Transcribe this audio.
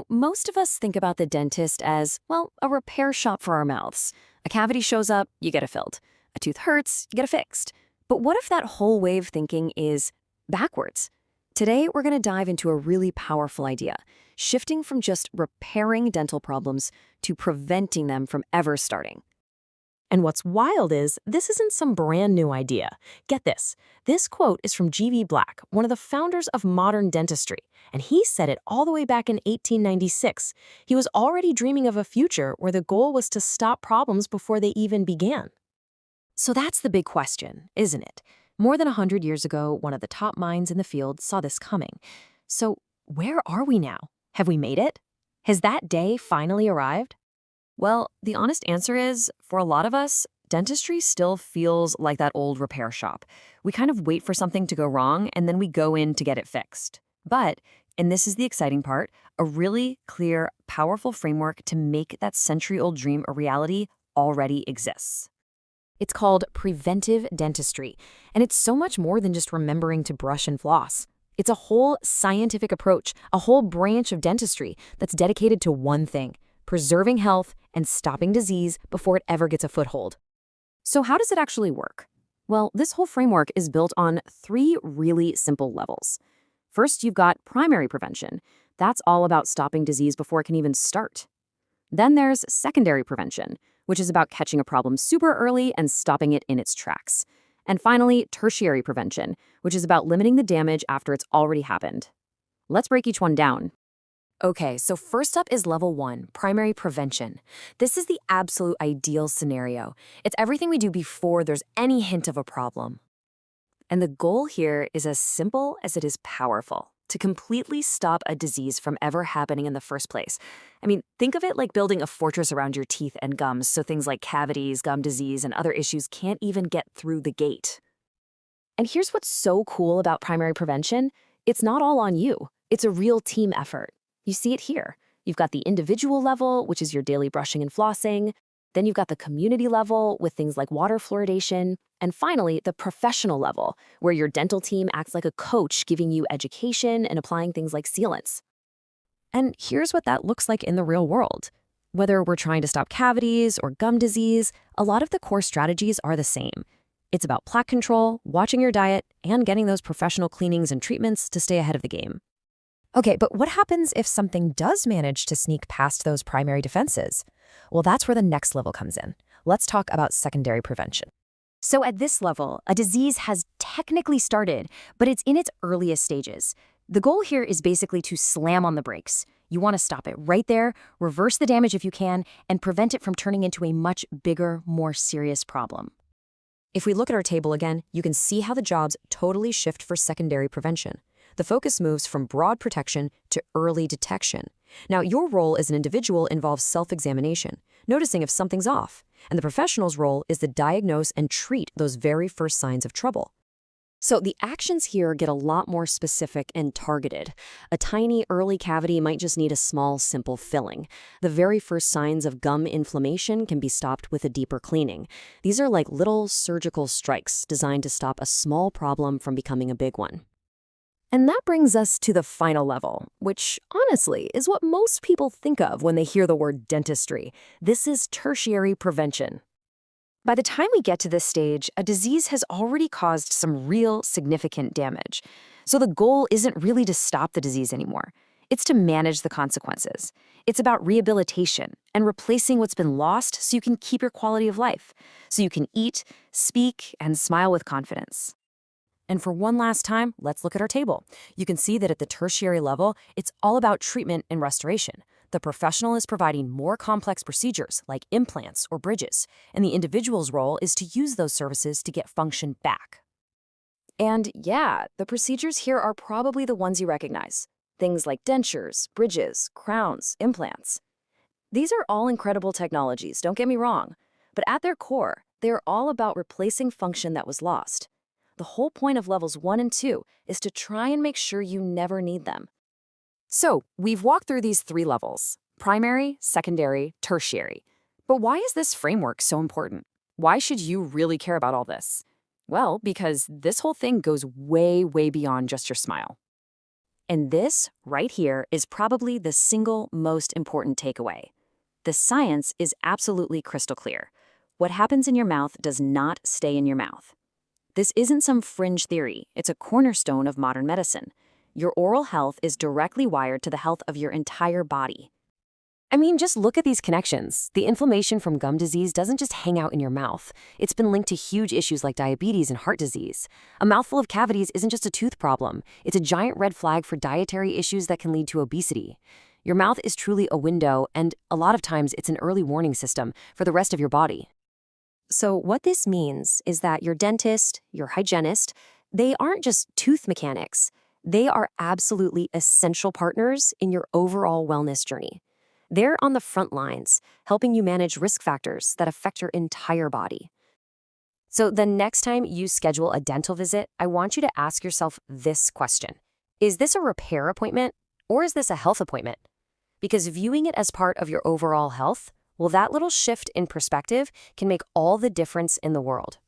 Most of us think about the dentist as, well, a repair shop for our mouths. A cavity shows up, you get it filled. A tooth hurts, you get it fixed. But what if that whole way of thinking is backwards? Today, we're going to dive into a really powerful idea, shifting from just repairing dental problems to preventing them from ever starting. And what's wild is, this isn't some brand new idea. Get this. This quote is from G.V. Black, one of the founders of modern dentistry, and he said it all the way back in 1896. He was already dreaming of a future where the goal was to stop problems before they even began. So that's the big question, isn't it? More than 100 years ago, one of the top minds in the field saw this coming. So where are we now? Have we made it? Has that day finally arrived? Well, the honest answer is, for a lot of us, dentistry still feels like that old repair shop. We kind of wait for something to go wrong, and then we go in to get it fixed. But, and this is the exciting part, a really clear, powerful framework to make that century-old dream a reality already exists. It's called preventive dentistry, and it's so much more than just remembering to brush and floss. It's a whole scientific approach, a whole branch of dentistry that's dedicated to one thing: preserving health and stopping disease before it ever gets a foothold. So how does it actually work? Well, this whole framework is built on 3 really simple levels. First, you've got primary prevention. That's all about stopping disease before it can even start. Then there's secondary prevention, which is about catching a problem super early and stopping it in its tracks. And finally, tertiary prevention, which is about limiting the damage after it's already happened. Let's break each one down. Okay, so first up is level 1, primary prevention. This is the absolute ideal scenario. It's everything we do before there's any hint of a problem. And the goal here is as simple as it is powerful: to completely stop a disease from ever happening in the first place. I mean, think of it like building a fortress around your teeth and gums so things like cavities, gum disease, and other issues can't even get through the gate. And here's what's so cool about primary prevention: it's not all on you. It's a real team effort. You see it here. You've got the individual level, which is your daily brushing and flossing. Then you've got the community level with things like water fluoridation. And finally, the professional level, where your dental team acts like a coach, giving you education and applying things like sealants. And here's what that looks like in the real world. Whether we're trying to stop cavities or gum disease, a lot of the core strategies are the same. It's about plaque control, watching your diet, and getting those professional cleanings and treatments to stay ahead of the game. Okay, but what happens if something does manage to sneak past those primary defenses? Well, that's where the next level comes in. Let's talk about secondary prevention. So at this level, a disease has technically started, but it's in its earliest stages. The goal here is basically to slam on the brakes. You want to stop it right there, reverse the damage if you can, and prevent it from turning into a much bigger, more serious problem. If we look at our table again, you can see how the jobs totally shift for secondary prevention. The focus moves from broad protection to early detection. Now, your role as an individual involves self-examination, noticing if something's off, and the professional's role is to diagnose and treat those very first signs of trouble. So the actions here get a lot more specific and targeted. A tiny early cavity might just need a small, simple filling. The very first signs of gum inflammation can be stopped with a deeper cleaning. These are like little surgical strikes designed to stop a small problem from becoming a big one. And that brings us to the final level, which honestly is what most people think of when they hear the word dentistry. This is tertiary prevention. By the time we get to this stage, a disease has already caused some real significant damage. So the goal isn't really to stop the disease anymore. It's to manage the consequences. It's about rehabilitation and replacing what's been lost so you can keep your quality of life, so you can eat, speak, and smile with confidence. And for one last time, let's look at our table. You can see that at the tertiary level, it's all about treatment and restoration. The professional is providing more complex procedures like implants or bridges, and the individual's role is to use those services to get function back. And yeah, the procedures here are probably the ones you recognize. Things like dentures, bridges, crowns, implants. These are all incredible technologies, don't get me wrong, but at their core, they are all about replacing function that was lost. The whole point of levels 1 and 2 is to try and make sure you never need them. So, we've walked through these 3 levels: primary, secondary, tertiary. But why is this framework so important? Why should you really care about all this? Well, because this whole thing goes way, way beyond just your smile. And this, right here, is probably the single most important takeaway. The science is absolutely crystal clear. What happens in your mouth does not stay in your mouth. This isn't some fringe theory, it's a cornerstone of modern medicine. Your oral health is directly wired to the health of your entire body. I mean, just look at these connections. The inflammation from gum disease doesn't just hang out in your mouth. It's been linked to huge issues like diabetes and heart disease. A mouthful of cavities isn't just a tooth problem. It's a giant red flag for dietary issues that can lead to obesity. Your mouth is truly a window, and a lot of times it's an early warning system for the rest of your body. So what this means is that your dentist, your hygienist, they aren't just tooth mechanics. They are absolutely essential partners in your overall wellness journey. They're on the front lines, helping you manage risk factors that affect your entire body. So the next time you schedule a dental visit, I want you to ask yourself this question. Is this a repair appointment or is this a health appointment? Because viewing it as part of your overall health, well, that little shift in perspective can make all the difference in the world.